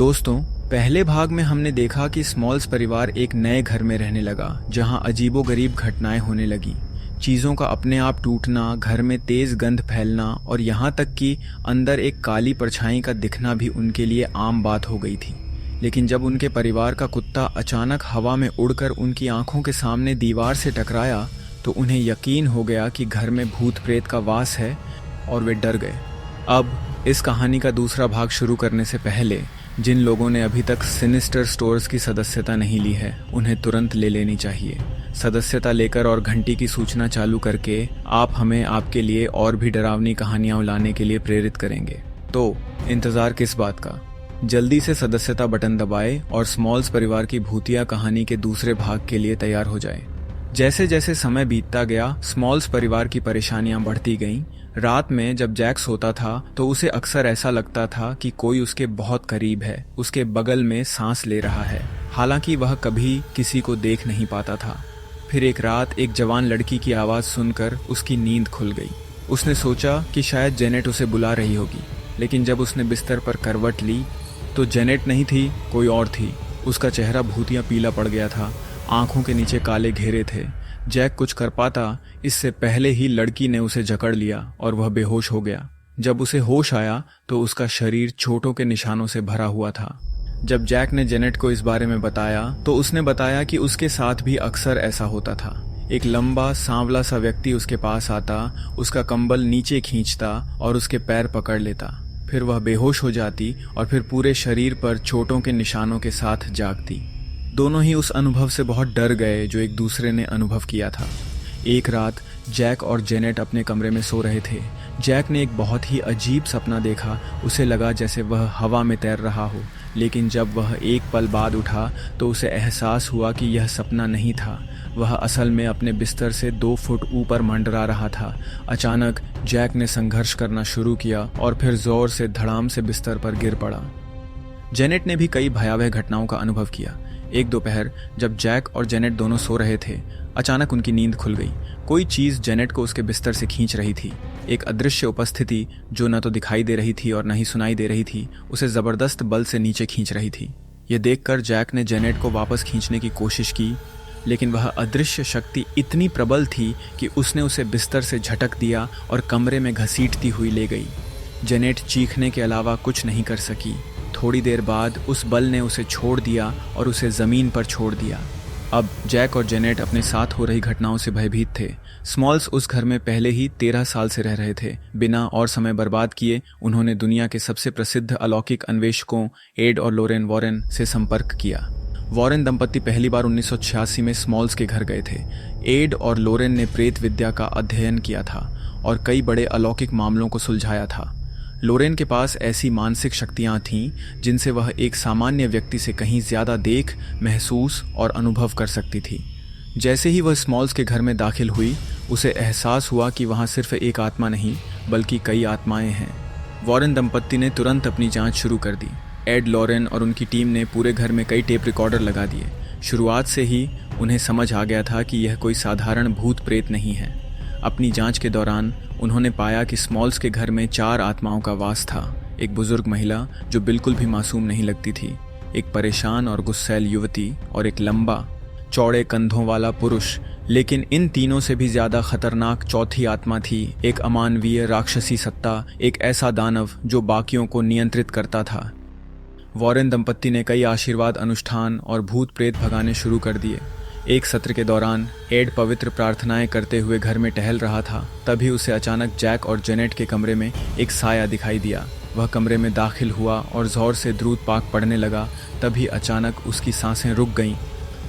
दोस्तों, पहले भाग में हमने देखा कि स्मॉल्स परिवार एक नए घर में रहने लगा जहां अजीबोगरीब घटनाएं होने लगी। चीज़ों का अपने आप टूटना, घर में तेज गंध फैलना और यहाँ तक कि अंदर एक काली परछाई का दिखना भी उनके लिए आम बात हो गई थी। लेकिन जब उनके परिवार का कुत्ता अचानक हवा में उड़कर उनकी आंखों के सामने दीवार से टकराया तो उन्हें यकीन हो गया कि घर में भूत प्रेत का वास है और वे डर गए। अब इस कहानी का दूसरा भाग शुरू करने से पहले जिन लोगों ने अभी तक सिनिस्टर स्टोर्स की सदस्यता नहीं ली है उन्हें तुरंत ले लेनी चाहिए। सदस्यता लेकर और घंटी की सूचना चालू करके आप हमें आपके लिए और भी डरावनी कहानियां लाने के लिए प्रेरित करेंगे। तो इंतज़ार किस बात का, जल्दी से सदस्यता बटन दबाएं और स्मॉल्स परिवार की भूतिया कहानी के दूसरे भाग के लिए तैयार हो जाएं। जैसे जैसे समय बीतता गया स्मॉल्स परिवार की परेशानियां बढ़ती गईं। रात में जब जैक सोता था तो उसे अक्सर ऐसा लगता था कि कोई उसके बहुत करीब है, उसके बगल में सांस ले रहा है, हालांकि वह कभी किसी को देख नहीं पाता था। फिर एक रात एक जवान लड़की की आवाज़ सुनकर उसकी नींद खुल गई। उसने सोचा कि शायद जेनेट उसे बुला रही होगी, लेकिन जब उसने बिस्तर पर करवट ली तो जेनेट नहीं थी, कोई और थी। उसका चेहरा भूतिया पीला पड़ गया था, आंखों के नीचे काले घेरे थे। जैक कुछ कर पाता इससे पहले ही लड़की ने उसे जकड़ लिया और वह बेहोश हो गया। जब उसे होश आया तो उसका शरीर चोटों के निशानों से भरा हुआ था। जब जैक ने जेनेट को इस बारे में बताया तो उसने बताया कि उसके साथ भी अक्सर ऐसा होता था। एक लंबा सांवला सा व्यक्ति उसके पास आता, उसका कंबल नीचे खींचता और उसके पैर पकड़ लेता। फिर वह बेहोश हो जाती और फिर पूरे शरीर पर चोटों के निशानों के साथ जागती। दोनों ही उस अनुभव से बहुत डर गए जो एक दूसरे ने अनुभव किया था। एक रात जैक और जेनेट अपने कमरे में सो रहे थे। जैक ने एक बहुत ही अजीब सपना देखा। उसे लगा जैसे वह हवा में तैर रहा हो, लेकिन जब वह एक पल बाद उठा तो उसे एहसास हुआ कि यह सपना नहीं था। वह असल में अपने बिस्तर से 2 फुट ऊपर मंडरा रहा था। अचानक जैक ने संघर्ष करना शुरू किया और फिर जोर से धड़ाम से बिस्तर पर गिर पड़ा। जेनेट ने भी कई भयावह घटनाओं का अनुभव किया। एक दोपहर जब जैक और जेनेट दोनों सो रहे थे, अचानक उनकी नींद खुल गई। कोई चीज़ जेनेट को उसके बिस्तर से खींच रही थी। एक अदृश्य उपस्थिति जो न तो दिखाई दे रही थी और न ही सुनाई दे रही थी, उसे ज़बरदस्त बल से नीचे खींच रही थी। यह देखकर जैक ने जेनेट को वापस खींचने की कोशिश की, लेकिन वह अदृश्य शक्ति इतनी प्रबल थी कि उसने उसे बिस्तर से झटक दिया और कमरे में घसीटती हुई ले गई। जेनेट चीखने के अलावा कुछ नहीं कर सकी। थोड़ी देर बाद उस बल ने उसे छोड़ दिया और उसे ज़मीन पर छोड़ दिया। अब जैक और जेनेट अपने साथ हो रही घटनाओं से भयभीत थे। स्मॉल्स उस घर में पहले ही 13 साल से रह रहे थे। बिना और समय बर्बाद किए उन्होंने दुनिया के सबसे प्रसिद्ध अलौकिक अन्वेषकों एड और लोरेन वॉरेन से संपर्क किया। वॉरेन दंपत्ति पहली बार 1986 में स्मॉल्स के घर गए थे। एड और लोरेन ने प्रेत विद्या का अध्ययन किया था और कई बड़े अलौकिक मामलों को सुलझाया था। लोरेन के पास ऐसी मानसिक शक्तियाँ थीं जिनसे वह एक सामान्य व्यक्ति से कहीं ज़्यादा देख, महसूस और अनुभव कर सकती थी। जैसे ही वह स्मॉल्स के घर में दाखिल हुई, उसे एहसास हुआ कि वहाँ सिर्फ एक आत्मा नहीं बल्कि कई आत्माएं हैं। वॉरेन दंपत्ति ने तुरंत अपनी जांच शुरू कर दी। एड लोरेन और उनकी टीम ने पूरे घर में कई टेप रिकॉर्डर लगा दिए। शुरुआत से ही उन्हें समझ आ गया था कि यह कोई साधारण भूत प्रेत नहीं है। अपनी जांच के दौरान उन्होंने पाया कि स्मॉल्स के घर में 4 आत्माओं का वास था। एक बुजुर्ग महिला जो बिल्कुल भी मासूम नहीं लगती थी, एक परेशान और गुस्सैल युवती और एक लंबा चौड़े कंधों वाला पुरुष। लेकिन इन तीनों से भी ज़्यादा खतरनाक चौथी आत्मा थी, एक अमानवीय राक्षसी सत्ता, एक ऐसा दानव जो बाकियों को नियंत्रित करता था। वॉरेन दंपत्ति ने कई आशीर्वाद अनुष्ठान और भूत प्रेत भगाने शुरू कर दिए। एक सत्र के दौरान एड पवित्र प्रार्थनाएं करते हुए घर में टहल रहा था। तभी उसे अचानक जैक और जेनेट के कमरे में एक साया दिखाई दिया। वह कमरे में दाखिल हुआ और ज़ोर से द्रूत पाक पड़ने लगा। तभी अचानक उसकी सांसें रुक गईं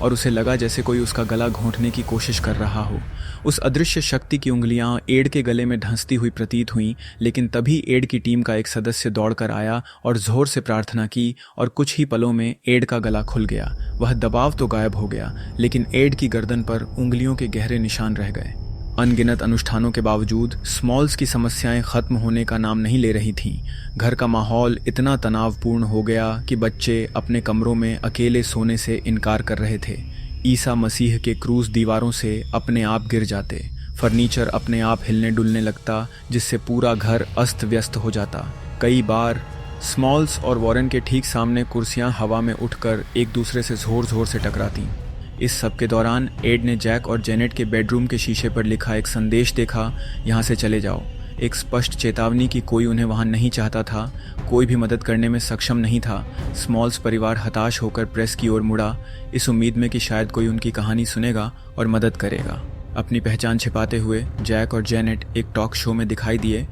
और उसे लगा जैसे कोई उसका गला घोंटने की कोशिश कर रहा हो। उस अदृश्य शक्ति की उंगलियां एड के गले में धंसती हुई प्रतीत हुईं, लेकिन तभी एड की टीम का एक सदस्य दौड़कर आया और जोर से प्रार्थना की और कुछ ही पलों में एड का गला खुल गया। वह दबाव तो गायब हो गया, लेकिन एड की गर्दन पर उंगलियों के गहरे निशान रह गए। अनगिनत अनुष्ठानों के बावजूद स्मॉल्स की समस्याएं खत्म होने का नाम नहीं ले रही थीं। घर का माहौल इतना तनावपूर्ण हो गया कि बच्चे अपने कमरों में अकेले सोने से इनकार कर रहे थे। ईसा मसीह के क्रूस दीवारों से अपने आप गिर जाते। फर्नीचर अपने आप हिलने डुलने लगता, जिससे पूरा घर अस्त व्यस्त हो जाता। कई बार स्मॉल्स और वॉरेन के ठीक सामने कुर्सियां हवा में उठकर एक दूसरे से ज़ोर ज़ोर से टकरातीं। इस सब के दौरान एड ने जैक और जेनेट के बेडरूम के शीशे पर लिखा एक संदेश देखा, यहाँ से चले जाओ। एक स्पष्ट चेतावनी कि कोई उन्हें वहाँ नहीं चाहता था, कोई भी मदद करने में सक्षम नहीं था। स्मॉल्स परिवार हताश होकर प्रेस की ओर मुड़ा, इस उम्मीद में कि शायद कोई उनकी कहानी सुनेगा और मदद करेगा। अपनी पहचान छिपाते हुए जैक और जेनेट एक टॉक शो में दिखाई दिए,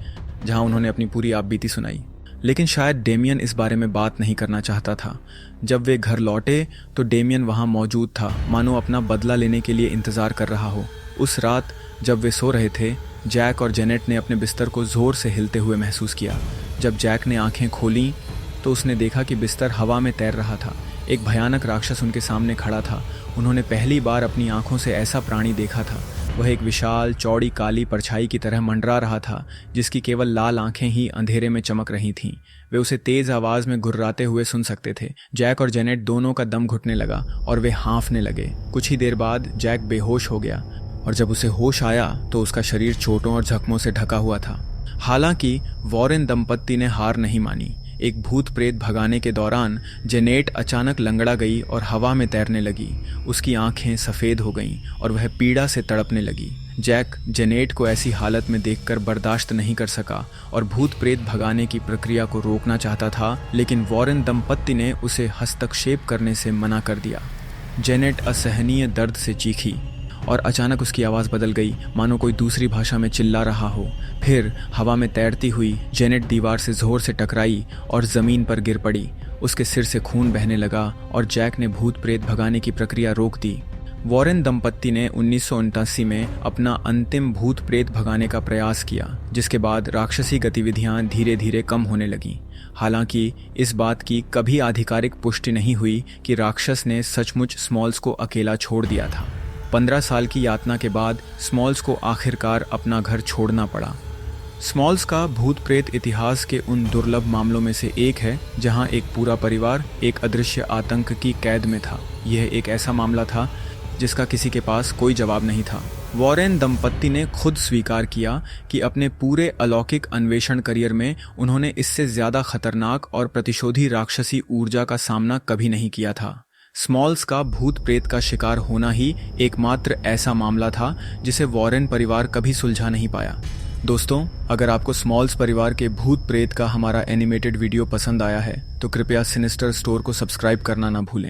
जहाँ उन्होंने अपनी पूरी आपबीती सुनाई। लेकिन शायद डेमियन इस बारे में बात नहीं करना चाहता था। जब वे घर लौटे तो डेमियन वहाँ मौजूद था, मानो अपना बदला लेने के लिए इंतज़ार कर रहा हो। उस रात जब वे सो रहे थे, जैक और जेनेट ने अपने बिस्तर को ज़ोर से हिलते हुए महसूस किया। जब जैक ने आंखें खोलीं तो उसने देखा कि बिस्तर हवा में तैर रहा था। एक भयानक राक्षस उनके सामने खड़ा था। उन्होंने पहली बार अपनी आंखों से ऐसा प्राणी देखा था। वह एक विशाल चौड़ी काली परछाई की तरह मंडरा रहा था, जिसकी केवल लाल आंखें ही अंधेरे में चमक रही थीं। वे उसे तेज आवाज में घुर्राते हुए सुन सकते थे। जैक और जेनेट दोनों का दम घुटने लगा और वे हाँफने लगे। कुछ ही देर बाद जैक बेहोश हो गया और जब उसे होश आया तो उसका शरीर चोटों और जख्मों से ढका हुआ था। हालांकि वॉरेन दंपत्ति ने हार नहीं मानी। एक भूत प्रेत भगाने के दौरान जेनेट अचानक लंगड़ा गई और हवा में तैरने लगी। उसकी आंखें सफ़ेद हो गईं और वह पीड़ा से तड़पने लगी। जैक जेनेट को ऐसी हालत में देखकर बर्दाश्त नहीं कर सका और भूत प्रेत भगाने की प्रक्रिया को रोकना चाहता था, लेकिन वॉरेन दंपत्ति ने उसे हस्तक्षेप करने से मना कर दिया। जेनेट असहनीय दर्द से चीखी और अचानक उसकी आवाज़ बदल गई, मानो कोई दूसरी भाषा में चिल्ला रहा हो। फिर हवा में तैरती हुई जेनेट दीवार से जोर से टकराई और ज़मीन पर गिर पड़ी। उसके सिर से खून बहने लगा और जैक ने भूत प्रेत भगाने की प्रक्रिया रोक दी। वॉरेन दंपत्ति ने 1979 में अपना अंतिम भूत प्रेत भगाने का प्रयास किया, जिसके बाद राक्षसी गतिविधियां धीरे धीरे कम होने लगीं। हालांकि इस बात की कभी आधिकारिक पुष्टि नहीं हुई कि राक्षस ने सचमुच स्मॉल्स को अकेला छोड़ दिया था। 15 साल की यातना के बाद स्मॉल्स को आखिरकार अपना घर छोड़ना पड़ा। स्मॉल्स का भूत प्रेत इतिहास के उन दुर्लभ मामलों में से एक है जहां एक पूरा परिवार एक अदृश्य आतंक की कैद में था। यह एक ऐसा मामला था जिसका किसी के पास कोई जवाब नहीं था। वॉरेन दंपत्ति ने खुद स्वीकार किया कि अपने पूरे अलौकिक अन्वेषण करियर में उन्होंने इससे ज़्यादा खतरनाक और प्रतिशोधी राक्षसी ऊर्जा का सामना कभी नहीं किया था। स्मॉल्स का भूत प्रेत का शिकार होना ही एकमात्र ऐसा मामला था जिसे वॉरेन परिवार कभी सुलझा नहीं पाया। दोस्तों, अगर आपको स्मॉल्स परिवार के भूत प्रेत का हमारा एनिमेटेड वीडियो पसंद आया है तो कृपया सिनिस्टर स्टोर को सब्सक्राइब करना ना भूलें।